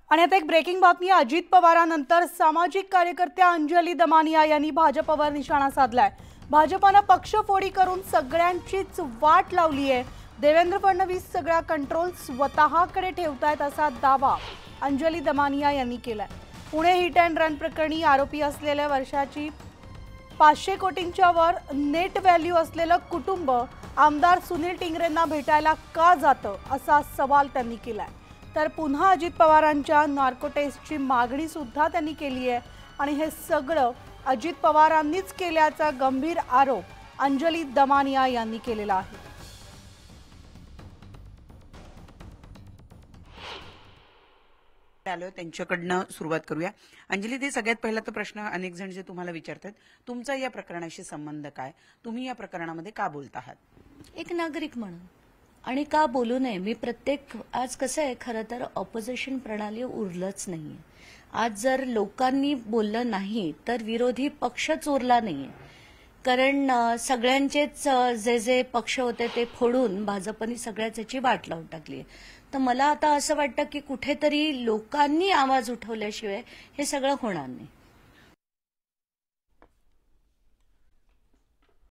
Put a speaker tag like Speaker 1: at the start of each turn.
Speaker 1: आणि आता एक ब्रेकिंग बातमी आहे। अजित पवारांनंतर सामाजिक कार्यकर्त्या अंजली दमानिया यांनी भाजपवर निशाणा साधलाय। भाजपने पक्षफोडी करून सगळ्यांचीच वाट लावली आहे। देवेंद्र फडणवीस सगळा कंट्रोल स्वतःकडे ठेवतायत असा दावा अंजली दमानिया यांनी केलाय। पुणे हिट अँड रन प्रकरणी आरोपी असलेल्या वर्षाची 500 कोटींच्या वर नेट व्हॅल्यू असलेलं कुटुंब आमदार सुनील टिंगरेंना भेटायला का जातं असा सवाल त्यांनी केलाय। तर पुन्हा अजित पवारांच्या नार्को टेस्टची मागणी सुद्धा त्यांनी केली आहे आणि हे सगळं अजित पवारांनीच केल्याचा गंभीर आरोप अंजली दमानिया यांनी केलेला आहे।
Speaker 2: आलो त्यांच्याकडनं सुरुवात करूया। अंजली, ते सगळ्यात पहिला तर प्रश्न अनेक जण जे तुम्हाला विचारतात, तुमचा या प्रकरणाशी संबंध काय, तुम्ही या प्रकरणामध्ये का बोलत आहात?
Speaker 3: एक नागरिक म्हणून आणि का बोलू नये। मी प्रत्येक आज कसं आहे, खरं तर ऑपोजिशन प्रणाली उरलंच नाहीये। आज जर लोकांनी बोललं नाही तर विरोधी पक्षच उरला नाहीये, कारण सगळ्यांचेच जे जे पक्ष होते ते फोडून भाजपने सगळ्याची वाट लावून टाकली। तर मला आता असं वाटतं की कुठेतरी लोकांनी आवाज उठवल्याशिवाय हे सगळं होणार नाही।